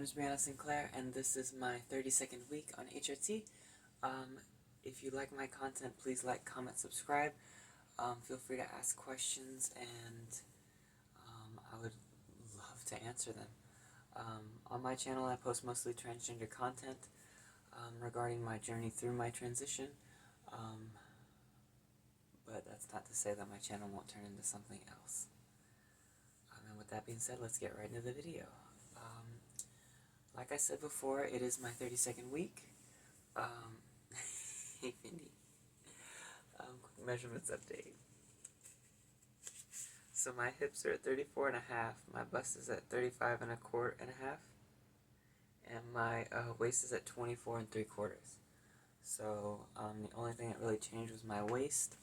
is Brianna Sinclair, and this is my 30-second week on HRT. If you like my content, please like, comment, subscribe. Feel free to ask questions, and I would love to answer them. On my channel, I post mostly transgender content regarding my journey through my transition. But that's not to say that my channel won't turn into something else. And with that being said, let's get right into the video. Like I said before, it is my 32nd week. Hey, Mindy. Quick measurements update. So my hips are at 34 and a half, my bust is at 35 and a quarter and a half, and my waist is at 24 and 3/4. So the only thing that really changed was my waist,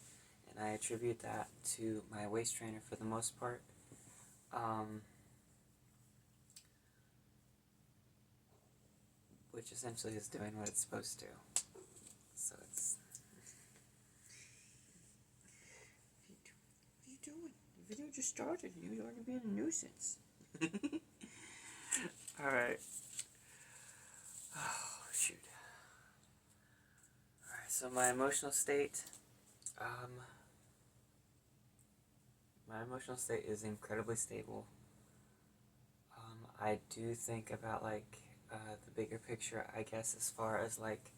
and I attribute that to my waist trainer for the most part. Which essentially is doing what it's supposed to. So it's... What are you doing? The video just started. You're already being a nuisance. Alright. Oh, shoot. Alright, so my emotional state... my emotional state is incredibly stable. I do think about, like, the bigger picture, I guess, as far as, like,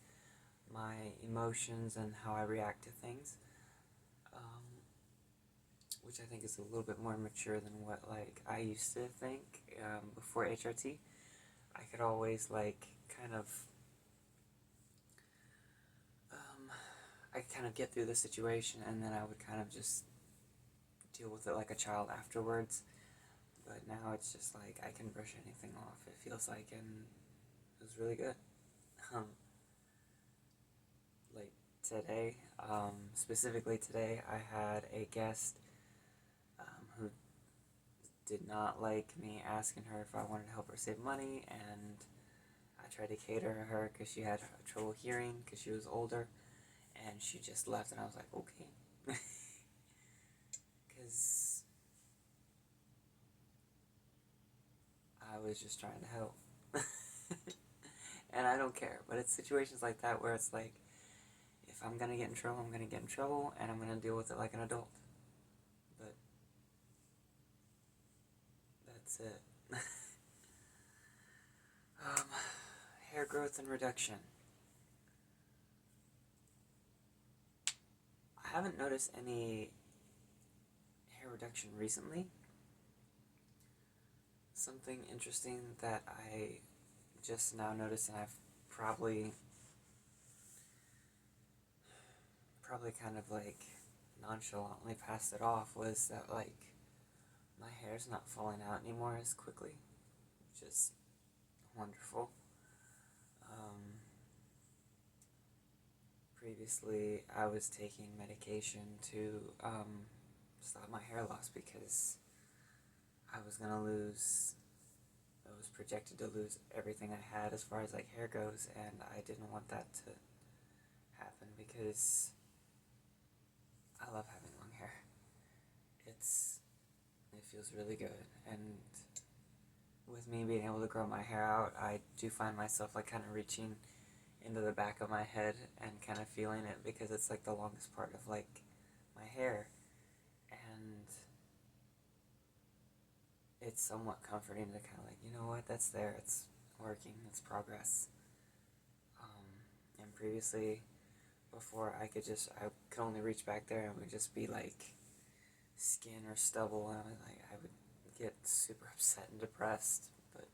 my emotions and how I react to things, which I think is a little bit more mature than what, like, I used to think before HRT. I could always, like, kind of, I could kind of get through the situation, and then I would kind of just deal with it like a child afterwards. But now it's just like I can brush anything off, it feels like, and it was really good. Like today, specifically today, I had a guest who did not like me asking her if I wanted to help her save money, and I tried to cater her because she had trouble hearing because she was older, and she just left, and I was like, okay. Because I was just trying to help. And I don't care, but it's situations like that where it's like, if I'm gonna get in trouble, I'm gonna get in trouble, and I'm gonna deal with it like an adult. But that's it. Hair growth and reduction. I haven't noticed any hair reduction recently. Something interesting that I just now noticed, and I've probably kind of like nonchalantly passed it off, was that like my hair's not falling out anymore as quickly, which is wonderful. Previously I was taking medication to stop my hair loss because I was projected to lose everything I had as far as like hair goes, and I didn't want that to happen because I love having long hair. It feels really good, and with me being able to grow my hair out, I do find myself like kind of reaching into the back of my head and kind of feeling it because it's like the longest part of like my hair, and it's somewhat comforting to kind of like, you know what, that's there, it's working, it's progress. And previously, before, I could only reach back there and it would just be like skin or stubble, and I would get super upset and depressed, but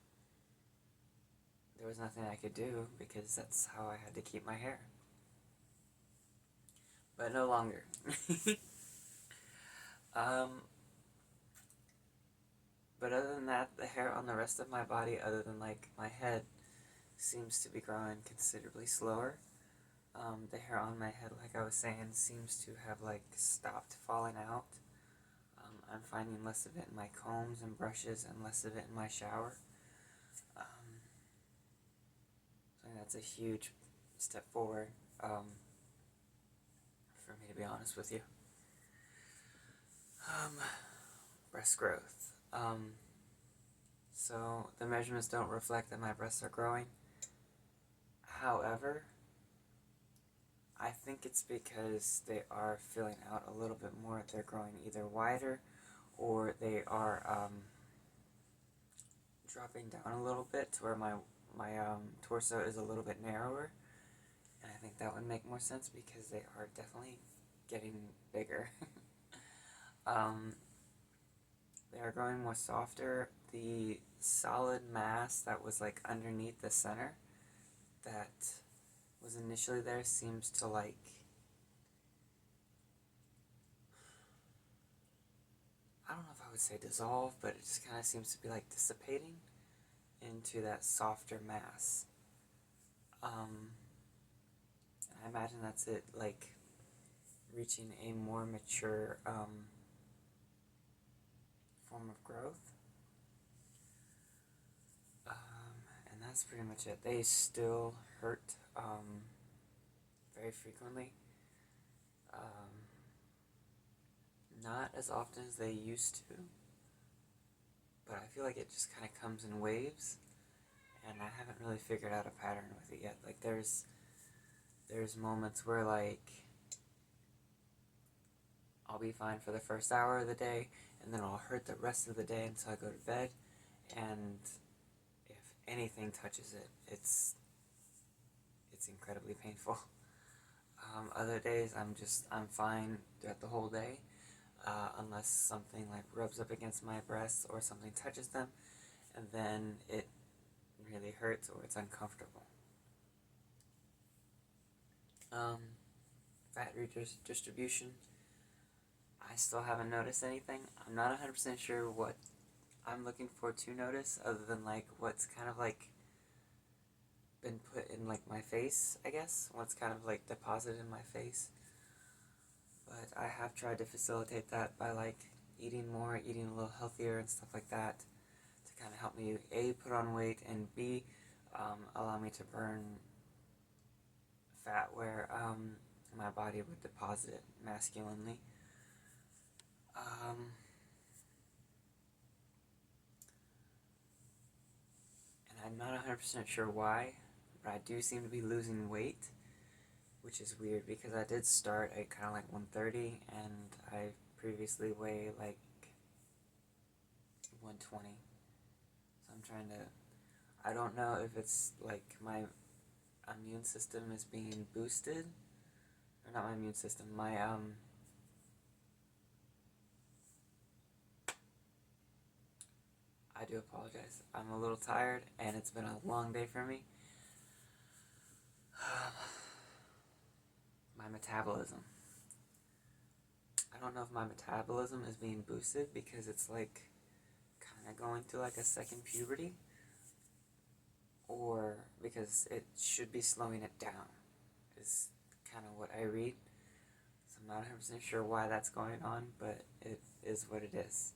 there was nothing I could do because that's how I had to keep my hair. But no longer. But other than that, the hair on the rest of my body, other than like my head, seems to be growing considerably slower. The hair on my head, like I was saying, seems to have like stopped falling out. I'm finding less of it in my combs and brushes and less of it in my shower. I think that's a huge step forward for me, to be honest with you. Breast growth. so the measurements don't reflect that my breasts are growing. However, I think it's because they are filling out a little bit more. They're growing either wider or they are dropping down a little bit to where my torso is a little bit narrower. And I think that would make more sense because they are definitely getting bigger. They are growing more softer. The solid mass that was like underneath the center that was initially there seems to like I don't know if I would say dissolve, but it just kind of seems to be like dissipating into that softer mass. I imagine that's it, like reaching a more mature form of growth. And that's pretty much it. They still hurt very frequently. Not as often as they used to, but I feel like it just kind of comes in waves, and I haven't really figured out a pattern with it yet. Like there's moments where like I'll be fine for the first hour of the day, and then I'll hurt the rest of the day until I go to bed, and if anything touches it, it's incredibly painful. Other days I'm fine throughout the whole day, unless something like rubs up against my breasts or something touches them, and then it really hurts or it's uncomfortable. Fat redistribution, I still haven't noticed anything. I'm not 100% sure what I'm looking for to notice, other than like what's kind of like been put in like my face, I guess. What's kind of like deposited in my face. But I have tried to facilitate that by like eating more, eating a little healthier and stuff like that to kind of help me A, put on weight, and B, allow me to burn fat where my body would deposit it masculinely. And I'm not 100% sure why, but I do seem to be losing weight, which is weird because I did start at kind of like 130, and I previously weighed like 120. So I'm trying to, I don't know if it's like my immune system is being boosted, or not my immune system, my I do apologize. I'm a little tired, and it's been a long day for me. My metabolism. I don't know if my metabolism is being boosted because it's like kind of going through like a second puberty, or because it should be slowing it down, is kind of what I read. So I'm not 100% sure why that's going on, but it is what it is.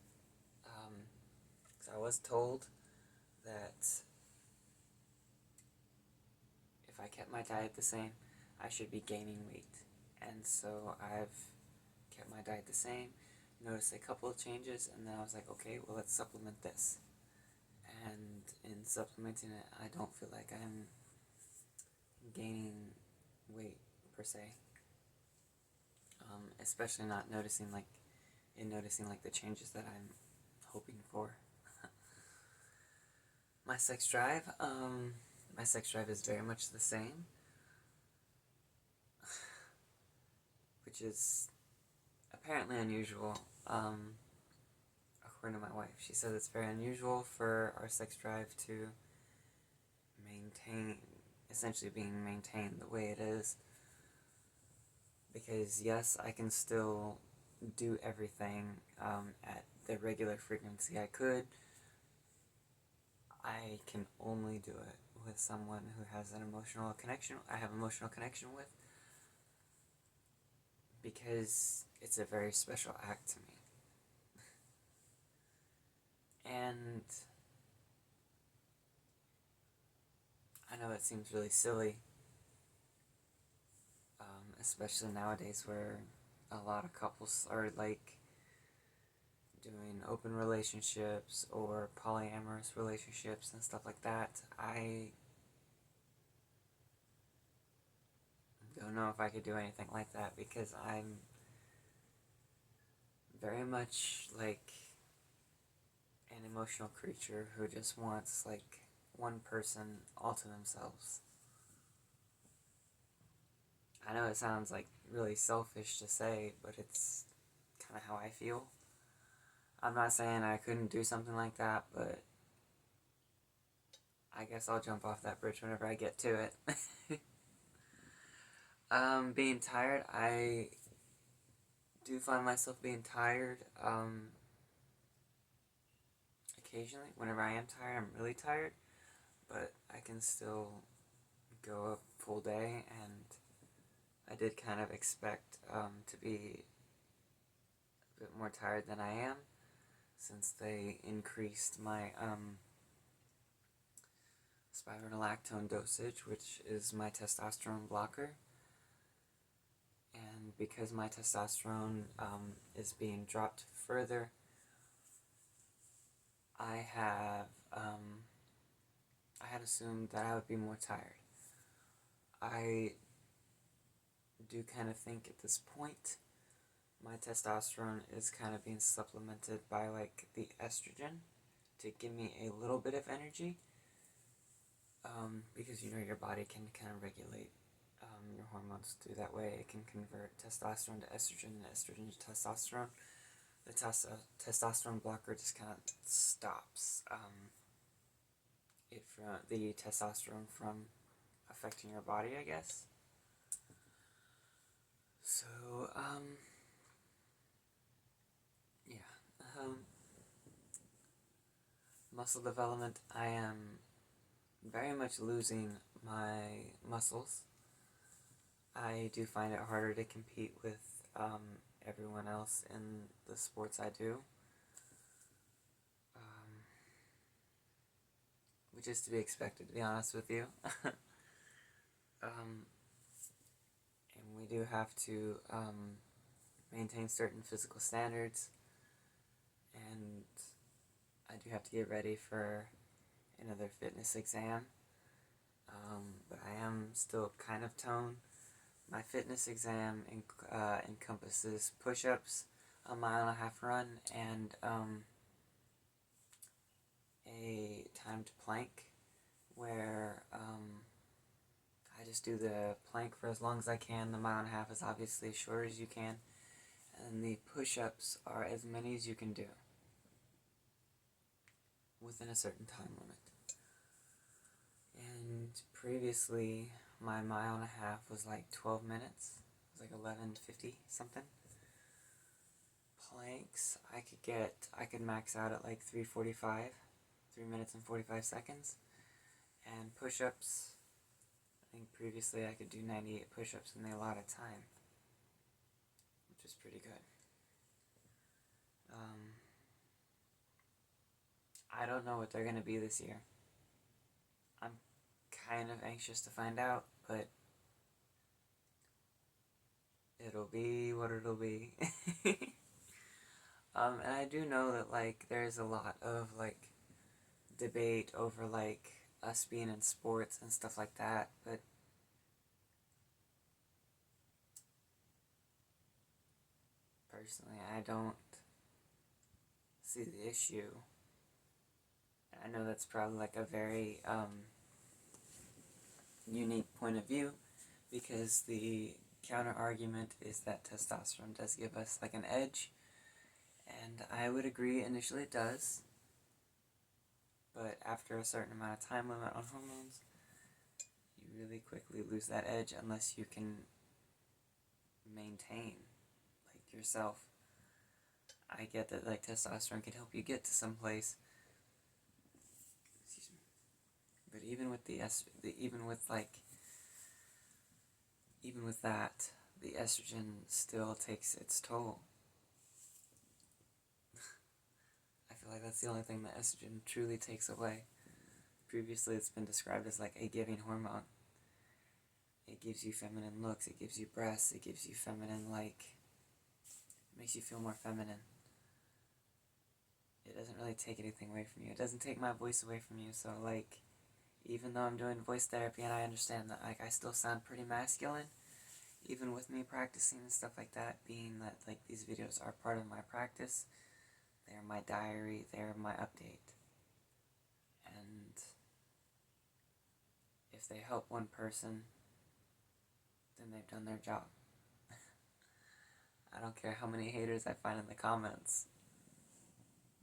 So I was told that if I kept my diet the same, I should be gaining weight. And so I've kept my diet the same, noticed a couple of changes, and then I was like, okay, well, let's supplement this. And in supplementing it, I don't feel like I'm gaining weight per se. Especially not noticing like the changes that I'm hoping for. My sex drive is very much the same, which is apparently unusual, according to my wife. She says it's very unusual for our sex drive to essentially being maintained the way it is, because yes, I can still do everything at the regular frequency I could. I can only do it with someone who has an emotional connection. I have emotional connection with, because it's a very special act to me. And I know it seems really silly, especially nowadays where a lot of couples are like doing open relationships or polyamorous relationships and stuff like that, I don't know if I could do anything like that, because I'm very much like an emotional creature who just wants like one person all to themselves. I know it sounds like really selfish to say, but it's kind of how I feel. I'm not saying I couldn't do something like that, but I guess I'll jump off that bridge whenever I get to it. Being tired, I do find myself being tired, occasionally. Whenever I am tired, I'm really tired, but I can still go a full day, and I did kind of expect, to be a bit more tired than I am, since they increased my, spironolactone dosage, which is my testosterone blocker. And because my testosterone is being dropped further, I had assumed that I would be more tired. I do kind of think at this point my testosterone is kind of being supplemented by like the estrogen to give me a little bit of energy, because your body can kind of regulate your hormones through that way. It can convert testosterone to estrogen and estrogen to testosterone. The testosterone blocker just kind of stops the testosterone from affecting your body, I guess. So, yeah. Muscle development, I am very much losing my muscles. I do find it harder to compete with everyone else in the sports I do, which is to be expected, to be honest with you. And we do have to maintain certain physical standards, and I do have to get ready for another fitness exam, but I am still kind of toned. My fitness exam encompasses push-ups, a 1.5 mile run, and a timed plank, where I just do the plank for as long as I can. The 1.5 mile is obviously as short as you can, and the push-ups are as many as you can do within a certain time limit. And previously, my 1.5 mile was like 12 minutes. It was like 11:50 something. Planks, I could max out at like 3:45, 3 minutes and 45 seconds. And push-ups, I think previously I could do 98 push-ups in the allotted time, which is pretty good. I don't know what they're going to be this year. I'm kind of anxious to find out, but it'll be what it'll be. And I do know that, like, there's a lot of, like, debate over, like, us being in sports and stuff like that, but personally, I don't see the issue. I know that's probably, like, a very, unique point of view, because the counter-argument is that testosterone does give us, like, an edge, and I would agree initially it does, but after a certain amount of time limit on hormones, you really quickly lose that edge unless you can maintain, like, yourself. I get that, like, testosterone can help you get to some place, excuse me, but even with even with that, the estrogen still takes its toll. I feel like that's the only thing that estrogen truly takes away. Previously, it's been described as like a giving hormone. It gives you feminine looks, it gives you breasts, it gives you feminine, like, makes you feel more feminine. it doesn't really take anything away from you. It doesn't take my voice away from you. So like, even though I'm doing voice therapy and I understand that like I still sound pretty masculine, even with me practicing and stuff like that, being that like these videos are part of my practice, they're my diary, they're my update. And if they help one person, then they've done their job. I don't care how many haters I find in the comments.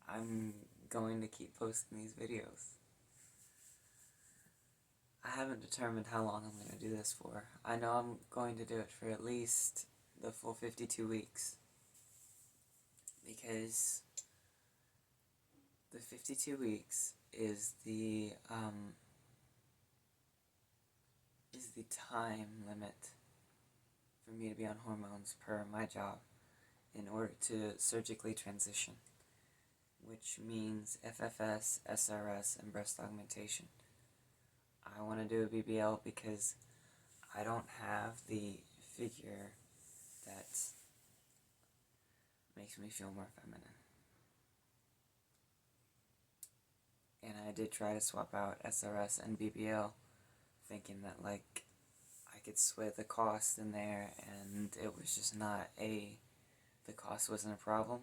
I'm going to keep posting these videos. I haven't determined how long I'm going to do this for. I know I'm going to do it for at least the full 52 weeks. Because the 52 weeks is the time limit for me to be on hormones per my job in order to surgically transition, which means FFS, SRS, and breast augmentation. I want to do a BBL because I don't have the figure that makes me feel more feminine. And I did try to swap out SRS and BBL, thinking that like I could sway the cost in there, and it was just not the cost wasn't a problem.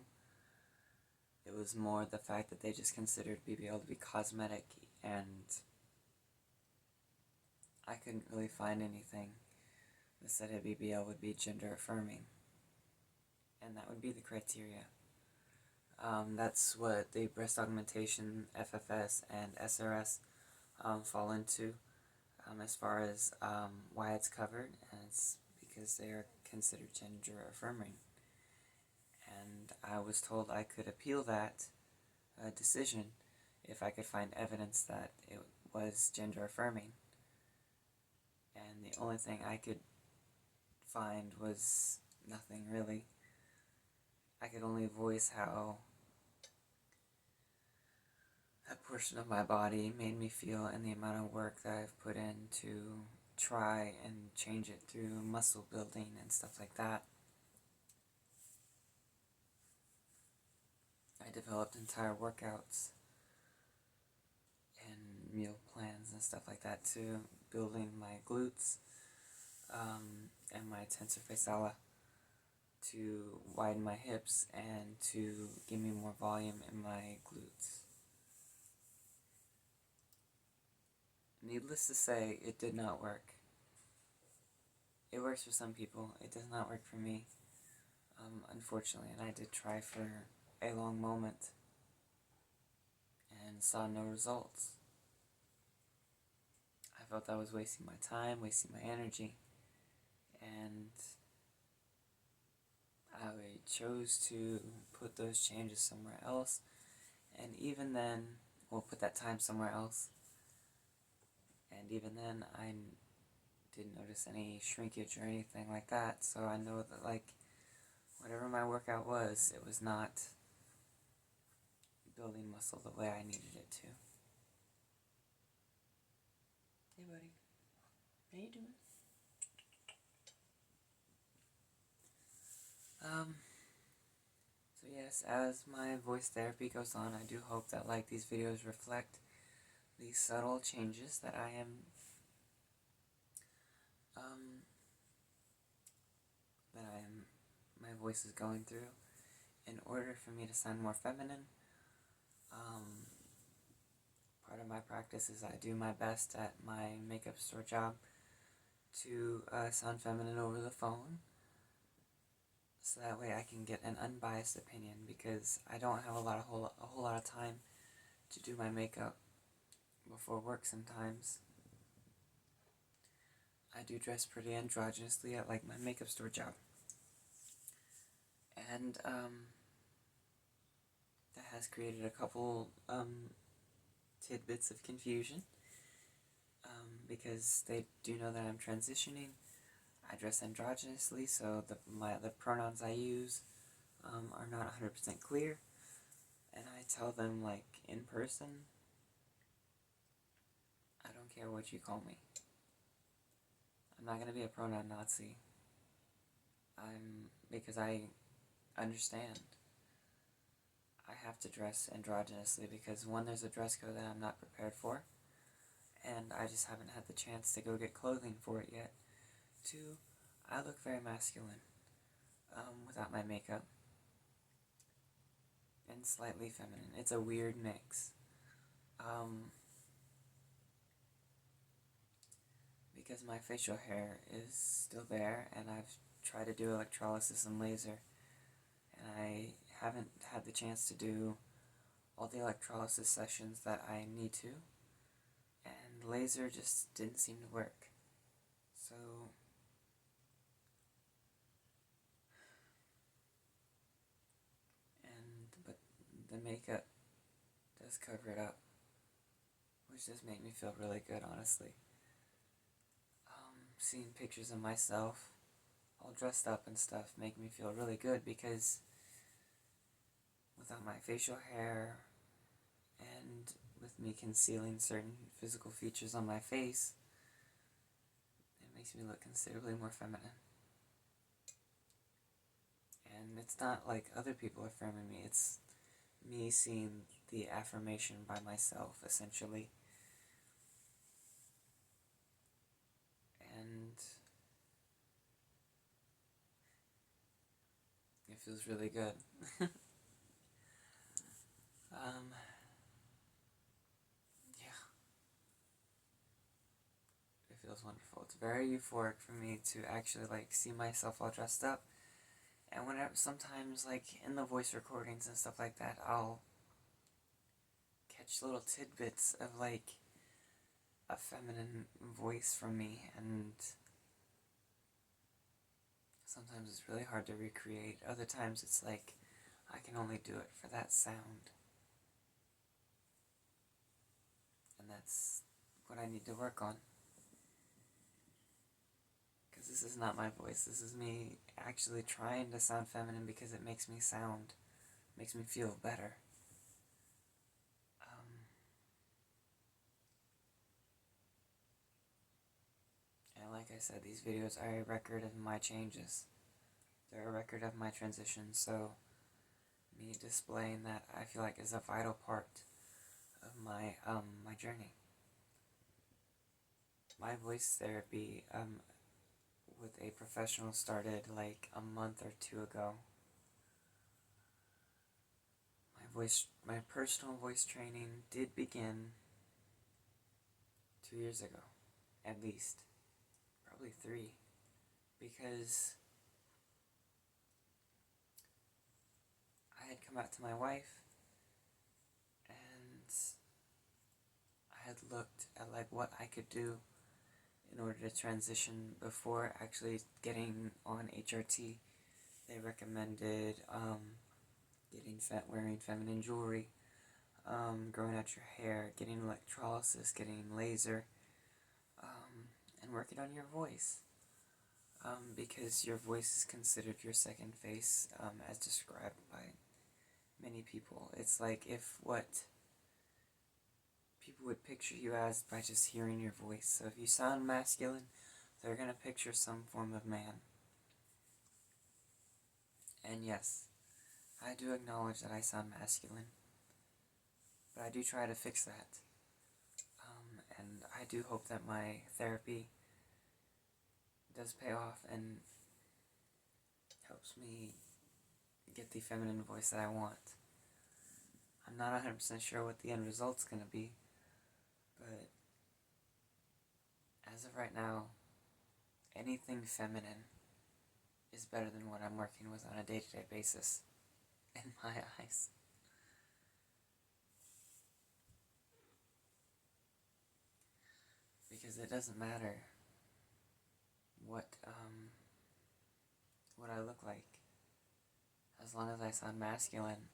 It was more the fact that they just considered BBL to be cosmetic, and I couldn't really find anything that said a BBL would be gender affirming, and that would be the criteria. That's what the breast augmentation, FFS, and SRS fall into as far as why it's covered, and it's because they are considered gender affirming. And I was told I could appeal that decision if I could find evidence that it was gender affirming. And the only thing I could find was nothing really. I could only voice how that portion of my body made me feel and the amount of work that I've put in to try and change it through muscle building and stuff like that. I developed entire workouts and meal plans and stuff like that to building my glutes and my tensor fasciae to widen my hips and to give me more volume in my glutes. Needless to say, it did not work. It works for some people. It does not work for me, unfortunately, and I did try for a long moment and saw no results. I felt I was wasting my time, wasting my energy, and I chose to put those changes somewhere else, and even then, we'll put that time somewhere else, and even then, I didn't notice any shrinkage or anything like that, so I know that, like, whatever my workout was, it was not building muscle the way I needed it to. Hey, buddy. How you doing? So yes, as my voice therapy goes on, I do hope that, like, these videos reflect these subtle changes that my voice is going through in order for me to sound more feminine. Part of my practice is I do my best at my makeup store job to sound feminine over the phone, so that way I can get an unbiased opinion, because I don't have a whole lot of time to do my makeup before work sometimes. I do dress pretty androgynously at like my makeup store job, and that has created a couple tidbits of confusion, because they do know that I'm transitioning. I dress androgynously, so the pronouns I use are not 100% clear, and I tell them, like, in person, I don't care what you call me. I'm not going to be a pronoun Nazi. Because I understand. I have to dress androgynously because one, there's a dress code that I'm not prepared for, and I just haven't had the chance to go get clothing for it yet. Two, I look very masculine without my makeup, and slightly feminine. It's a weird mix. Because my facial hair is still there, and I've tried to do electrolysis and laser, and I haven't had the chance to do all the electrolysis sessions that I need to, and laser just didn't seem to work. So but the makeup does cover it up, which does make me feel really good, honestly. Seeing pictures of myself all dressed up and stuff make me feel really good, because without my facial hair and with me concealing certain physical features on my face, it makes me look considerably more feminine. And it's not like other people affirming me, it's me seeing the affirmation by myself, essentially. And it feels really good. Yeah. It feels wonderful. It's very euphoric for me to actually, see myself all dressed up. And whenever, sometimes, in the voice recordings and stuff like that, I'll catch little tidbits of, a feminine voice from me, and sometimes it's really hard to recreate. Other times it's like, I can only do it for that sound. And that's what I need to work on. Because this is not my voice. This is me actually trying to sound feminine because it makes me feel better. And like I said, these videos are a record of my changes. They're a record of my transition, so me displaying that, I feel like, is a vital part of my journey. My voice therapy with a professional started a month or two ago. My personal voice training did begin 2 years ago, at least, probably 3, because I had come out to my wife, and I had looked at what I could do in order to transition before actually getting on HRT. They recommended wearing feminine jewelry, growing out your hair, getting electrolysis, getting laser, and working on your voice. Because your voice is considered your second face, as described by many people. It's like if what people would picture you as by just hearing your voice. So if you sound masculine, they're going to picture some form of man. And yes, I do acknowledge that I sound masculine, but I do try to fix that. And I do hope that my therapy does pay off and helps me get the feminine voice that I want. I'm not 100% sure what the end result's going to be, but as of right now, anything feminine is better than what I'm working with on a day-to-day basis, in my eyes. Because it doesn't matter what I look like. As long as I sound masculine,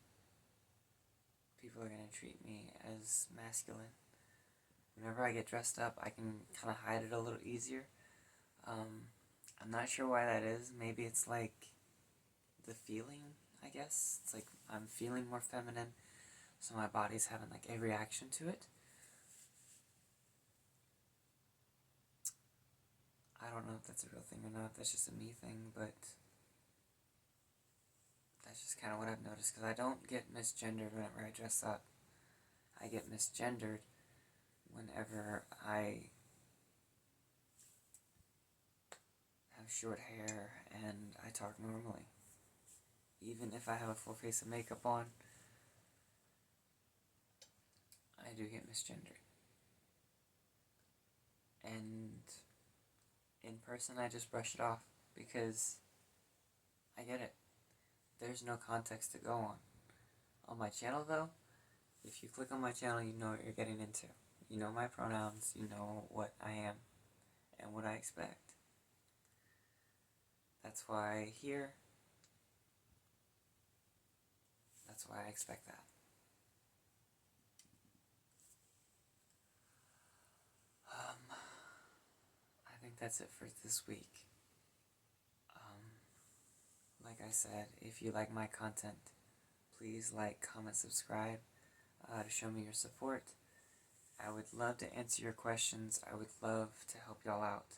people are going to treat me as masculine. Whenever I get dressed up, I can kind of hide it a little easier. I'm not sure why that is. Maybe it's the feeling, I guess. It's I'm feeling more feminine, so my body's having a reaction to it. I don't know if that's a real thing or not. That's just a me thing, but That's just kind of what I've noticed, because I don't get misgendered whenever I dress up. I get misgendered whenever I have short hair and I talk normally. Even if I have a full face of makeup on, I do get misgendered. And in person, I just brush it off, because I get it. There's no context to go on. On my channel, though, if you click on my channel, you know what you're getting into. You know my pronouns, you know what I am, and what I expect. That's why here, that's why I expect that. I think that's it for this week. Like I said, if you like my content, please like, comment, subscribe to show me your support. I would love to answer your questions. I would love to help y'all out.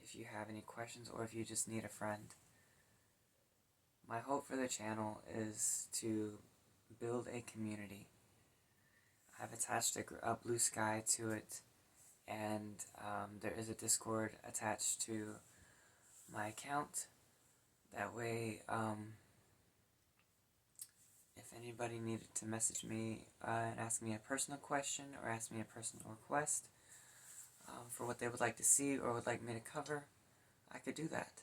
If you have any questions or if you just need a friend. My hope for the channel is to build a community. I've attached a Blue Sky to it, and there is a Discord attached to my account. That way, if anybody needed to message me and ask me a personal question or ask me a personal request for what they would like to see or would like me to cover, I could do that.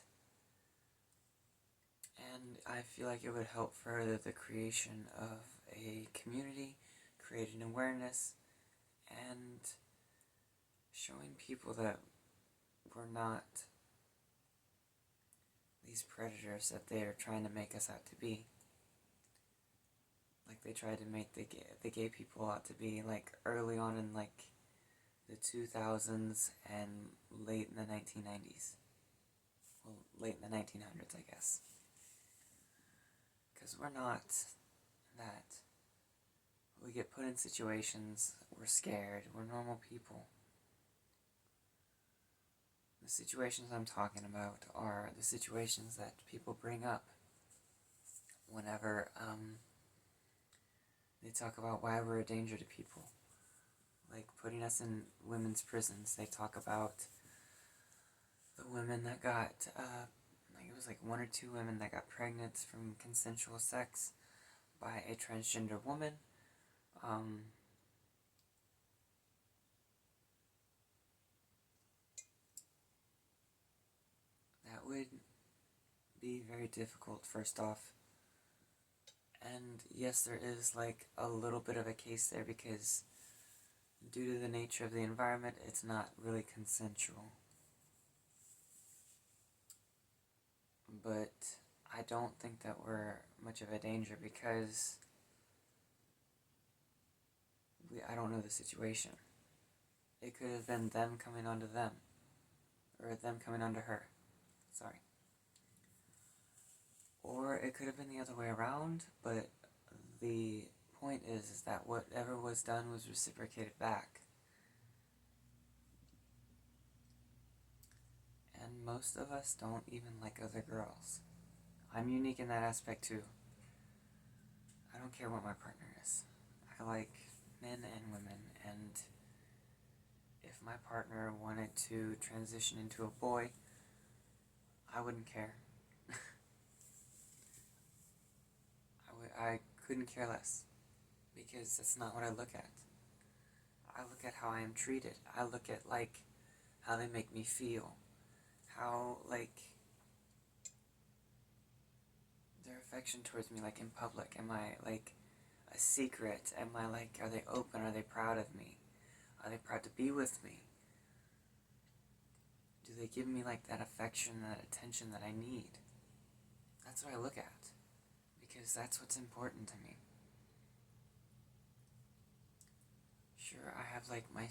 And I feel like it would help further the creation of a community, creating awareness, and showing people that we're not these predators that they are trying to make us out to be. Like they tried to make the gay people out to be, like, early on in, like, the 2000s and late in the 1990s. Well, late in the 1900s, I guess. Because we're not that. We get put in situations, we're scared, we're normal people. The situations I'm talking about are the situations that people bring up whenever they talk about why we're a danger to people. Like putting us in women's prisons. They talk about the women that got, it was like 1 or 2 women that got pregnant from consensual sex by a transgender woman. That would be very difficult, first off. And yes, there is like a little bit of a case there, because due to the nature of the environment, it's not really consensual. But I don't think that we're much of a danger, because I don't know the situation. It could have been them coming onto them, or them coming onto her. Sorry. Or it could have been the other way around, but the point is that whatever was done was reciprocated back. And most of us don't even like other girls. I'm unique in that aspect too. I don't care what my partner is. I like men and women, and if my partner wanted to transition into a boy, I wouldn't care. I couldn't care less, because that's not what I look at. I look at how I am treated. I look at, like, how they make me feel. How, like, their affection towards me, like, in public. Am I, like, a secret? Am I, like, are they open? Are they proud of me? Are they proud to be with me? Do they give me, like, that affection, that attention that I need? That's what I look at, because that's what's important to me. Sure, I have, like, my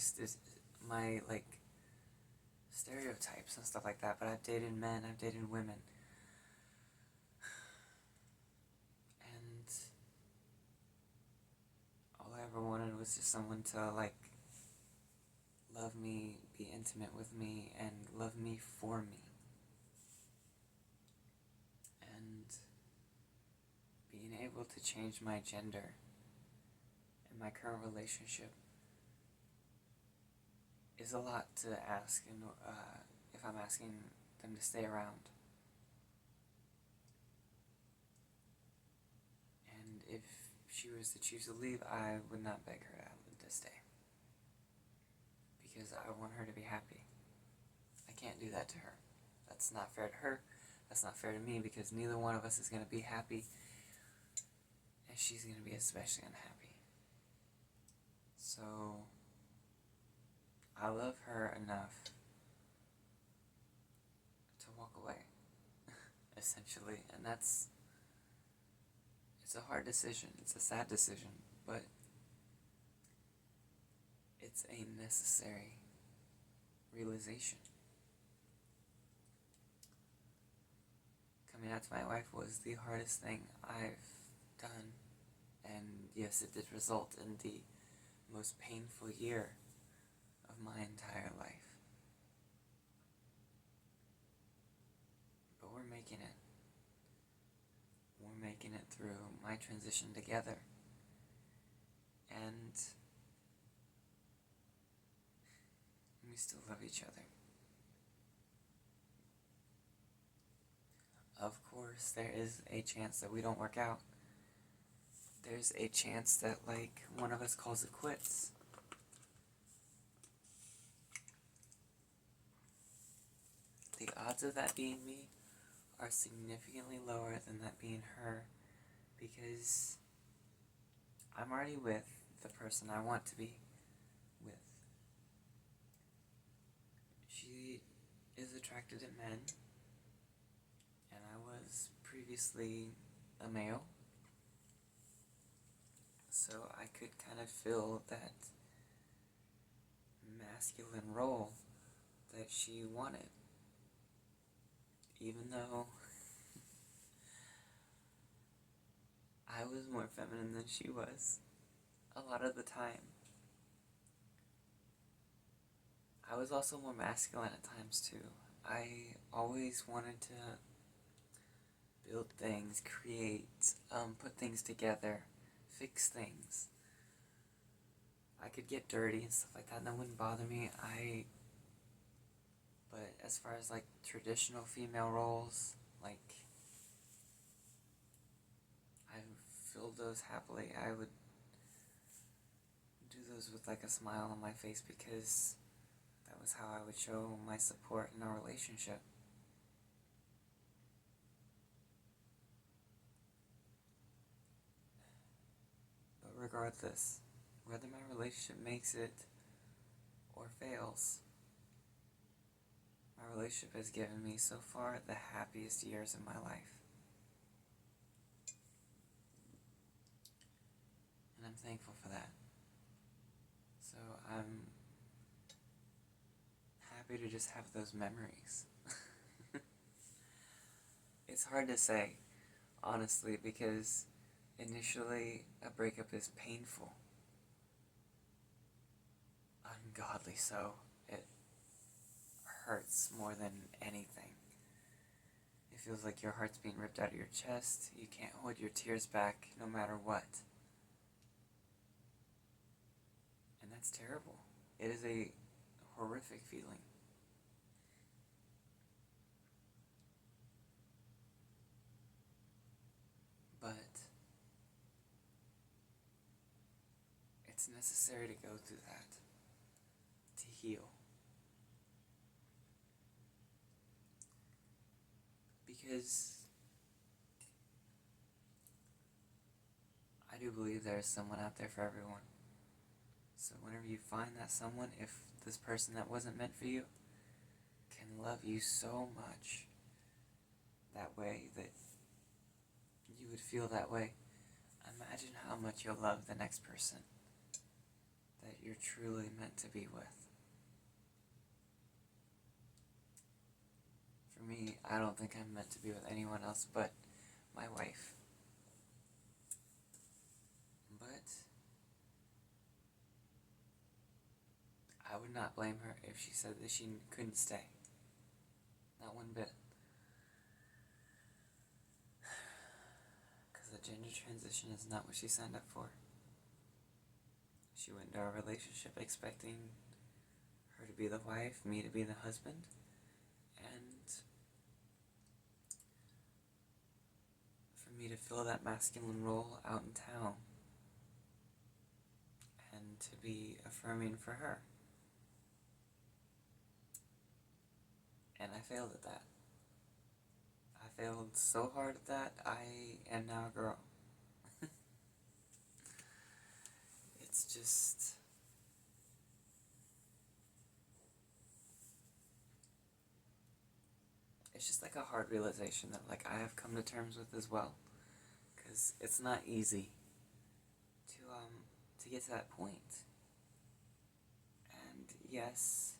like, stereotypes and stuff like that, but I've dated men, I've dated women. And all I ever wanted was just someone to, like, love me, be intimate with me, and love me for me. And to change my gender in my current relationship is a lot to ask, and if I'm asking them to stay around. And if she was to choose to leave, I would not beg her to stay, because I want her to be happy. I can't do that to her. That's not fair to her. That's not fair to me, because neither one of us is going to be happy, and she's going to be especially unhappy. So I love her enough to walk away, essentially, and it's a hard decision. It's a sad decision, but it's a necessary realization. Coming out to my wife was the hardest thing I've done, and yes, it did result in the most painful year of my entire life. But we're making it. We're making it through my transition together. And we still love each other. Of course, there is a chance that we don't work out. There's a chance that, one of us calls it quits. The odds of that being me are significantly lower than that being her, because I'm already with the person I want to be with. She is attracted to men, and I was previously a male, so I could kind of fill that masculine role that she wanted, even though I was more feminine than she was a lot of the time. I was also more masculine at times too. I always wanted to build things, create, put things together, fix things. I could get dirty and stuff like that, and that wouldn't bother me. But as far as traditional female roles, I filled those happily. I would do those with a smile on my face, because that was how I would show my support in our relationship. But regardless, whether my relationship makes it or fails, my relationship has given me so far the happiest years of my life. And I'm thankful for that. So I'm happy to just have those memories. It's hard to say, honestly, because initially a breakup is painful. Ungodly so. It hurts more than anything. It feels like your heart's being ripped out of your chest. You can't hold your tears back no matter what. And that's terrible. It is a horrific feeling. But it's necessary to go through that to heal. Because I do believe there is someone out there for everyone. So whenever you find that someone, if this person that wasn't meant for you can love you so much that way that you would feel that way, imagine how much you'll love the next person that you're truly meant to be with. For me, I don't think I'm meant to be with anyone else but my wife. But I would not blame her if she said that she couldn't stay. Not one bit. Because the gender transition is not what she signed up for. She went into our relationship expecting her to be the wife, me to be the husband, and for me to fill that masculine role out in town, and to be affirming for her. And I failed at that. I failed so hard at that, I am now a girl. It's just... it's just like a hard realization that like I have come to terms with as well. Because it's not easy to get to that point. And yes,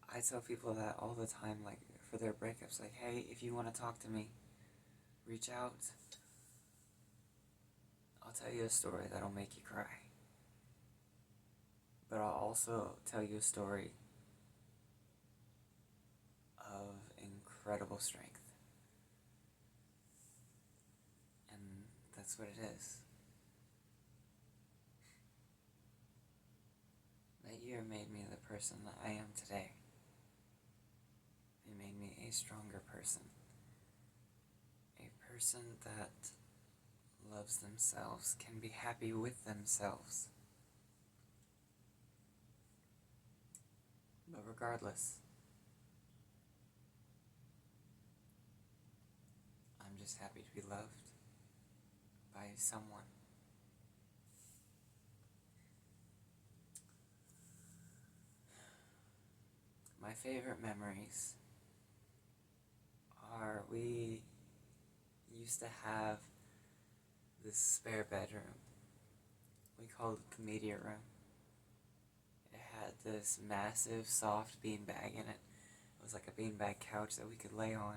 I tell people that all the time, like for their breakups, like, hey, if you want to talk to me, reach out. I'll tell you a story that'll make you cry. But I'll also tell you a story of incredible strength. And that's what it is. That year made me the person that I am today. It made me a stronger person. A person that loves themselves, can be happy with themselves. But regardless, I'm just happy to be loved by someone. My favorite memories are, we used to have this spare bedroom. We called it the media room. It had this massive soft beanbag in it. It was like a beanbag couch that we could lay on.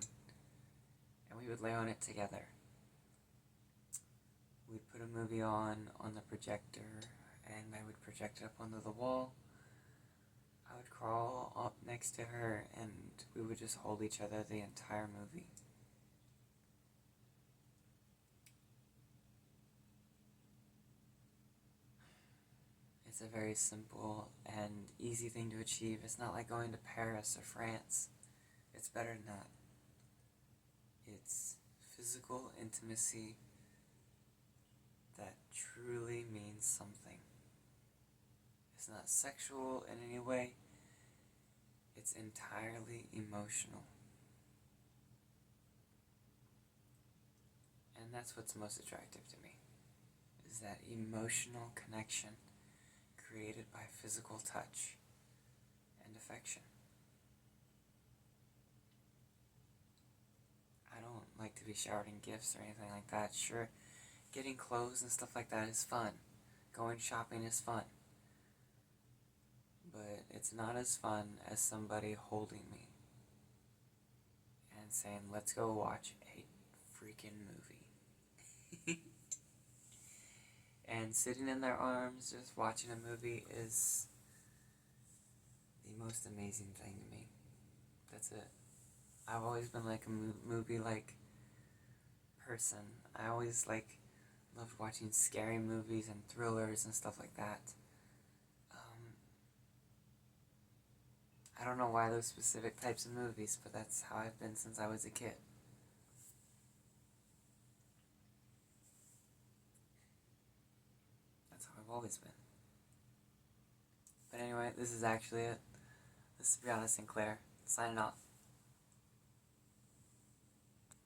And we would lay on it together. We'd put a movie on the projector, and I would project it up onto the wall. I would crawl up next to her, and we would just hold each other the entire movie. It's a very simple and easy thing to achieve. It's not like going to Paris or France. It's better than that. It's physical intimacy that truly means something. It's not sexual in any way. It's entirely emotional. And that's what's most attractive to me, is that emotional connection created by physical touch and affection. I don't like to be showered in gifts or anything like that. Sure, getting clothes and stuff like that is fun. Going shopping is fun. But it's not as fun as somebody holding me and saying, let's go watch a freaking movie. And sitting in their arms just watching a movie is the most amazing thing to me. That's it. I've always been like a movie-like person. I always loved watching scary movies and thrillers and stuff like that. I don't know why those specific types of movies, but that's how I've been since I was a kid. That's how I've always been. But anyway, this is actually it. This is Brianna Sinclair, signing off.